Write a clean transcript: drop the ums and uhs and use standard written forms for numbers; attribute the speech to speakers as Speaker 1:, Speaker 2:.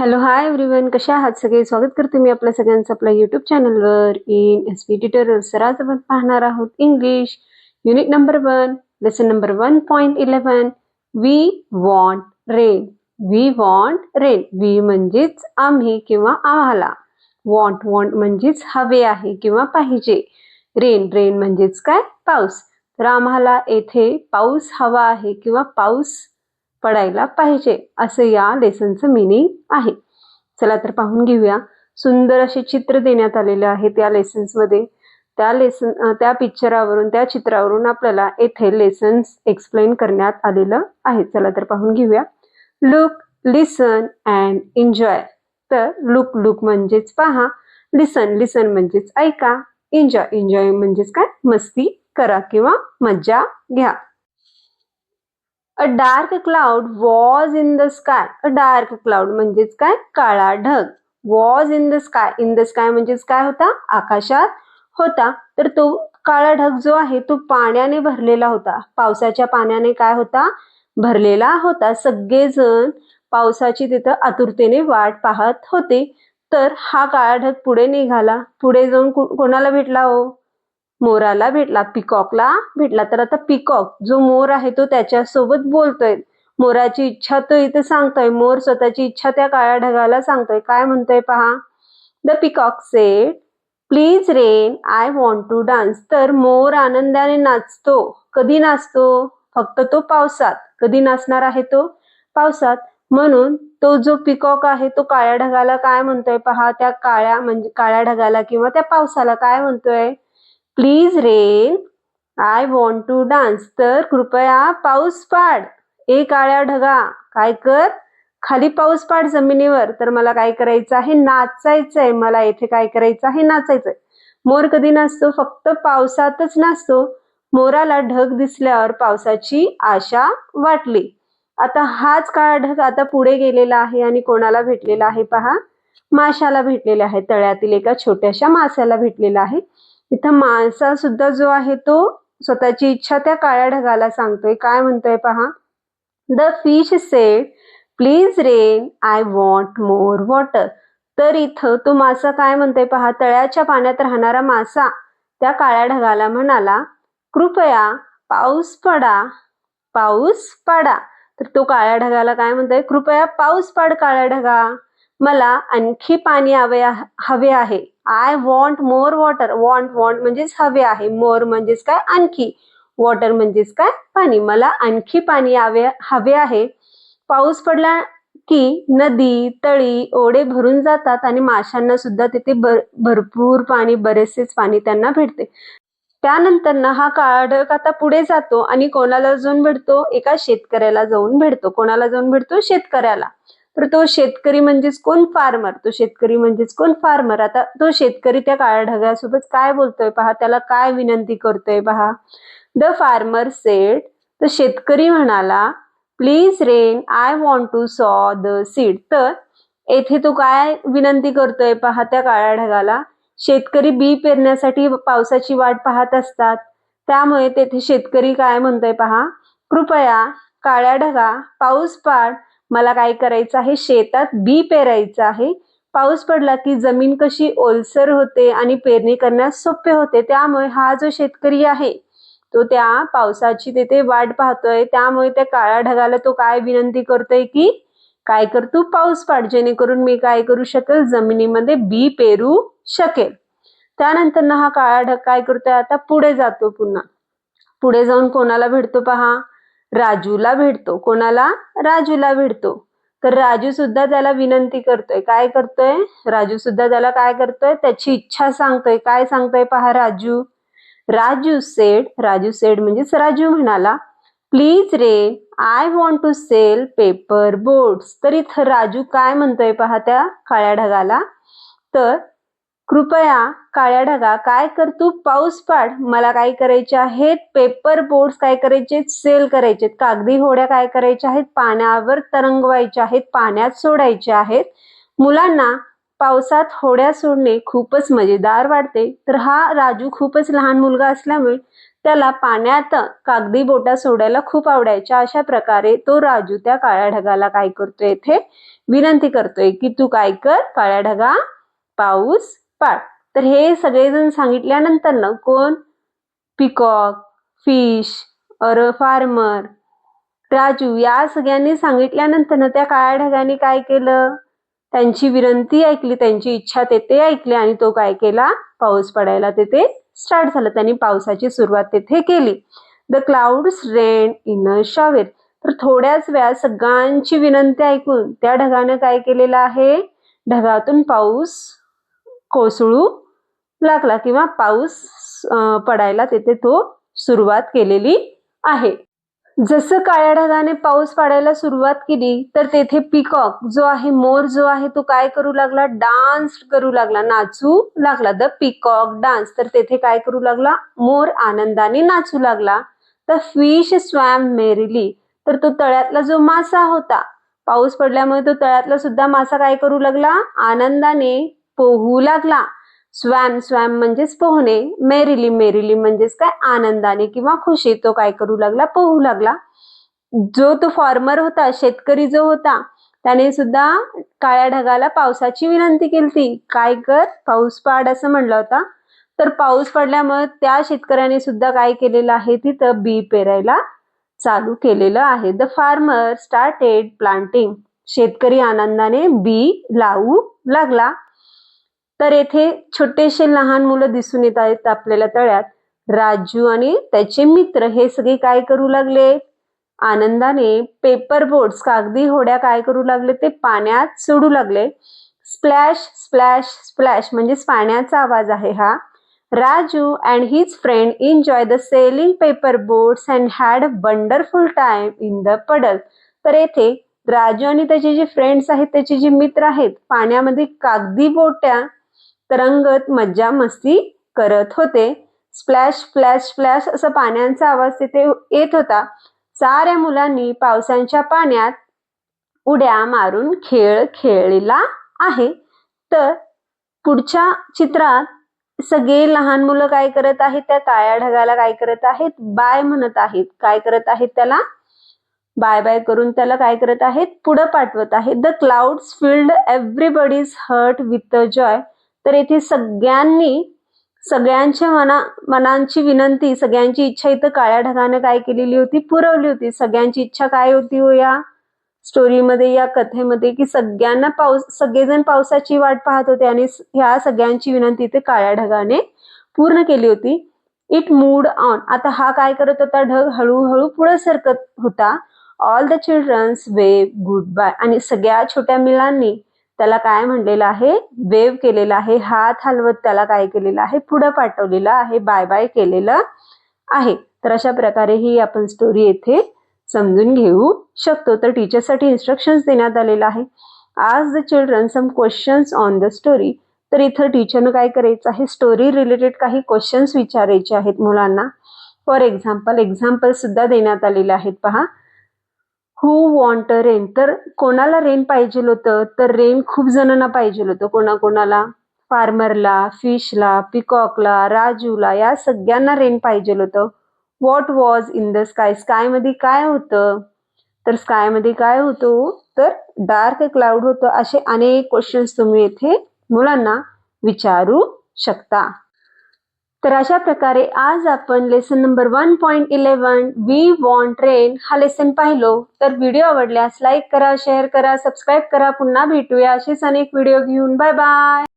Speaker 1: Hello hi everyone, कशा आहात सगळे? स्वागत करते मी आपल्या सगळ्यांचं आपल्या युट्यूब चॅनलवर. इन एसपी ट्युटोरियल आज आपण पाहणार आहोत English unit number 1 lesson number 1.11 we want rain. We want rain. We म्हणजेच आम्ही किंवा आम्हाला. वॉन्ट म्हणजेच हवे आहे किंवा पाहिजे. रेन म्हणजेच काय? पाऊस. तर आम्हाला येथे पाऊस हवा आहे किंवा पाऊस पडायला पाहिजे असं या लेसनचं मीनिंग आहे. चला तर पाहून घेऊया. सुंदर असे चित्र देण्यात आलेले आहे त्या लेसन्स मध्ये. त्या पिक्चरावरून त्या चित्रावरून आपल्याला येथे लेसन्स एक्सप्लेन करण्यात आलेलं आहे. चला तर पाहून घेऊया. Look, listen and enjoy. तर लुक म्हणजेच पहा, लिसन म्हणजेच ऐका, एन्जॉय म्हणजेच काय? मस्ती करा किंवा मज्जा घ्या. A dark cloud was in the sky. A dark cloud म्हणजेच काय? काळा ढग. Was in the sky. In the sky म्हणजेच काय होता? आकाशात होता. तर तो काळा ढग जो आहे तो पाण्याने भरलेला होता. पावसाच्या पाण्याने काय होता? भरलेला होता. सगळेजण पावसाची तिथं आतुरतेने वाट पाहत होते. तर हा काळा ढग पुढे निघाला. पुढे जाऊन कोणाला भेटला हो? मोराला भेटला, पिकॉकला भेटला. तर आता पिकॉक जो मोर आहे तो त्याच्यासोबत बोलतोय. मोराची इच्छा तो इथे सांगतोय. मोर स्वतःची इच्छा त्या काळ्या ढगाला सांगतोय. काय म्हणतोय पहा. The peacock said, please rain, I want to dance. तर मोर आनंदाने नाचतो. कधी नाचतो? फक्त तो पावसात. कधी नाचणार आहे तो? पावसात. म्हणून तो जो पिकॉक आहे तो काळ्या ढगाला काय म्हणतोय पहा. त्या काळ्या ढगाला किंवा त्या पावसाला काय म्हणतोय? Please rain, I want to dance. तर कृपया पाऊस पाड. ए काळ्या ढगा, काय कर? खाली पाऊस पाड जमिनीवर. तर मला काय करायचं आहे? नाचायचंय. मला येथे काय करायचं आहे? नाचायचंय. मोर कधी नाचतो? फक्त पावसातच नाचतो. मोराला ढग दिसल्यावर पावसाची आशा वाटली. आता हाच काळा ढग आता पुढे गेलेला आहे आणि कोणाला भेटलेला आहे पहा. माशाला भेटलेला आहे. तळ्यातील एका छोट्याशा माशाला भेटलेला आहे. इथं मासा सुद्धा जो आहे तो स्वतःची इच्छा त्या काळ्या ढगाला सांगतोय. काय म्हणतोय पहा. The fish sed, please rain, I want more water. तर इथं तो मासा काय म्हणतोय पहा. तळ्याच्या पाण्यात राहणारा मासा त्या काळ्या ढगाला म्हणाला, कृपया पाऊस पडा. तर तो काळ्या ढगाला काय म्हणतोय? कृपया पाऊस पाड काळ्या ढगा. मला आणखी पाणी हवे आहे. I want more water. Want म्हणजेच हवे आहे. मोर म्हणजेच काय? आणखी. वॉटर म्हणजेच काय? पाणी. मला आणखी पाणी हवे आहे. पाऊस पडला की नदी, तळी, ओढे भरून जातात आणि माशांना सुद्धा तिथे भरपूर पाणी, बरेचसेच पाणी त्यांना भेटते. त्यानंतर ना हा काळा ढग आता पुढे जातो आणि कोणाला जाऊन भेटतो? एका शेतकऱ्याला जाऊन भेटतो. कोणाला जाऊन भेटतो? शेतकऱ्याला. तर तो शेतकरी म्हणजेच कोण? फार्मर. तो शेतकरी म्हणजेच कोण? फार्मर. आता तो शेतकरी त्या काळ्या ढगासोबत काय बोलतोय पहा. त्याला काय विनंती करतोय पहा. द फार्मर सेड, तर शेतकरी म्हणाला, please rain, I want to sow the seed. तर येथे तो काय विनंती करतोय पहा त्या काळ्या ढगाला. शेतकरी बी पेरण्यासाठी पावसाची वाट पाहत असतात. त्यामुळे तेथे शेतकरी काय म्हणतोय पहा. कृपया काळ्या ढगा पाऊस पाड. मला काय करायचं आहे? शेतात बी पेरायचं आहे. पाऊस पडला की जमीन कशी ओलसर होते आणि पेरणी करण्यास सोपे होते. त्यामुळे हा जो शेतकरी आहे तो त्या पावसाची तिथे वाट पाहतोय. त्यामुळे त्या काळ्या ढगाला तो काय विनंती करतोय की काय कर तू? पाऊस पाड, जेणेकरून मी काय करू शकेल? जमिनीमध्ये बी पेरू शकेल. त्यानंतर ना हा काळा ढग काय करतोय? आता पुढे जातो. पुढे जाऊन कोणाला भेटतो पहा. राजूला भेटतो. कोणाला? राजूला भेटतो. तर राजू सुद्धा त्याला विनंती करतोय. काय करतोय? राजू सुद्धा त्याला काय करतोय? त्याची इच्छा सांगतोय. काय सांगतोय पहा राजू. राजू सेड म्हणजेच राजू म्हणाला, please rain, I want to sail paper boats. तर इथं राजू काय म्हणतोय पहा त्या काळ्या ढगाला. तर कृपया काळ्या ढगा काय कर तू? पाऊस पाड. मला काय करायचे आहेत? पेपर बोट्स काय करायचे? सेल करायचे. कागदी होड्या काय करायच्या आहेत? पाण्यावर तरंगवायच्या आहेत, पाण्यात सोडायच्या आहेत. मुलांना पावसात होड्या सोडणे खूपच मजेदार वाटते. तर हा राजू खूपच लहान मुलगा असल्यामुळे त्याला पाण्यात कागदी बोटा सोडायला खूप आवडायच्या. अशा प्रकारे तो राजू त्या काळ्या ढगाला काय करतोय, इथे विनंती करतोय की तू काय कर, काळ्या ढगा पाऊस पाड. तर हे सगळेजण सांगितल्यानंतर ना कोण, पिकॉक, फिश, फार्मर, राजू या सगळ्यांनी सांगितल्यानंतर ना त्या काळ्या ढगाने काय केलं, त्यांची विनंती ऐकली, त्यांची इच्छा ते ऐकली आणि तो काय केला, पाऊस पडायला तिथे स्टार्ट झालं. त्यांनी पावसाची सुरुवात तिथे केली. The clouds rain in a shower. तर थोड्याच वेळात सगळ्यांची विनंती ऐकून त्या ढगाने काय केलेलं आहे, ढगातून पाऊस कोसळू लागला किंवा पाऊस पडायला तिथे तो सुरुवात केलेली आहे. जसं काळ्या ढगाने पाऊस पडायला सुरुवात केली तर तेथे पिकॉक जो आहे, मोर जो आहे, तो काय करू लागला, डान्स करू लागला, नाचू लागला. The peacock dance. तर तेथे काय करू लागला, मोर आनंदाने नाचू लागला. The fish swam merrily. तर तो तळ्यातला जो मासा होता, पाऊस पडल्यामुळे तो तळ्यातला सुद्धा मासा काय करू लागला, आनंदाने पोहू लागला. स्वॅम, स्वॅम म्हणजेच पोहणे, मेरिली, मेरिली म्हणजेच काय, आनंदाने किंवा खुशी तो काय करू लागला, पोहू लागला. जो तो फार्मर होता, शेतकरी जो होता, त्याने सुद्धा काळ्या ढगाला पावसाची विनंती केली, काय कर, पाऊस पाड असं म्हणलं होता. तर पाऊस पडल्यामुळे त्या शेतकऱ्याने सुद्धा काय केलेलं आहे, तिथं बी पेरायला चालू केलेलं आहे. The farmer started planting. शेतकरी आनंदाने बी लावू लागला. तर येथे छोटेसे लहान मुलं दिसून येत आहेत आपल्याला तळ्यात. राजू आणि त्याचे मित्र हे सगळे काय करू लागले, आनंदाने पेपर बोट्स, कागदी होड्या काय करू लागले, ते पाण्यात सोडू लागले. स्प्लॅश स्प्लॅश स्प्लॅश म्हणजेच पाण्याचा आवाज आहे हा. Raju and his friend enjoy the selling paper boats and had a wonderful time in the पडल. तर येथे राजू आणि त्याचे जे फ्रेंड्स आहेत, त्याचे जे मित्र आहेत, पाण्यामध्ये कागदी बोट्या तरंगत मज्जा मस्ती करत होते. स्प्लॅश स्प्लॅश स्प्लॅश असं पाण्याचा आवाज तिथे येत होता. साऱ्या मुलांनी पावसाच्या पाण्यात उड्या मारून खेळ खेळलेला आहे. तर पुढच्या चित्रात सगळे लहान मुलं काय करत आहेत, त्या काळ्या ढगाला काय करत आहेत, बाय म्हणत आहेत. काय करत आहेत, त्याला बाय बाय करून त्याला काय करत आहेत, पुढे पाठवत आहेत. The clouds filled everybody's heart with joy. तर येथे सगळ्यांच्या मनांची विनंती, सगळ्यांची इच्छा इथं काळ्या ढगाने काय केलेली होती, पुरवली होती. सगळ्यांची इच्छा काय होती हो या स्टोरीमध्ये, या कथेमध्ये, की सगळेजण पावसाची वाट पाहत होते आणि ह्या सगळ्यांची विनंती इथे काळ्या ढगाने पूर्ण केली होती. It moved on. आता हा काय करत होता, ढग हळूहळू पुढे सरकत होता. All the childrens wave good bye. आणि सगळ्या छोट्या मुलांनी त्याला काय म्हणलेलं आहे, वेव केलेला आहे, हात हलवत त्याला काय केलेलं आहे, पुढे पाठवलेलं आहे, बाय बाय केलेलं आहे. तर अशा प्रकारे ही आपण स्टोरी येथे समजून घेऊ शकतो. तर टीचरसाठी इन्स्ट्रक्शन्स देण्यात आलेला आहे. Ask the children some questions on the story. तर इथं टीचरनं काय करायचं आहे, स्टोरी रिलेटेड काही क्वेश्चन्स विचारायचे आहेत मुलांना. फॉर एक्झाम्पल सुद्धा देण्यात आलेले आहेत पहा. Who want rain. तर कोणाला रेन पाहिजे होतं, तर रेन खूप जणांना पाहिजे होतं. कोणाकोणाला, फार्मरला, फिशला, पिकॉकला, राजूला, या सगळ्यांना रेन पाहिजे होतं. What was in the sky. Sky मध्ये काय होतं, तर स्काय मध्ये काय होतं, तर डार्क क्लाउड होतं. असे अनेक क्वेश्चन्स तुम्ही येथे मुलांना विचारू शकता. तर अशा प्रकारे आज आपण lesson number 1.11 we want rain हा लेसन पाहिलो. तर व्हिडिओ आवडल्यास लाईक करा, शेअर करा, सबस्क्राईब करा. पुन्हा भेटूया असेच अनेक व्हिडिओ घेऊन. Bye bye.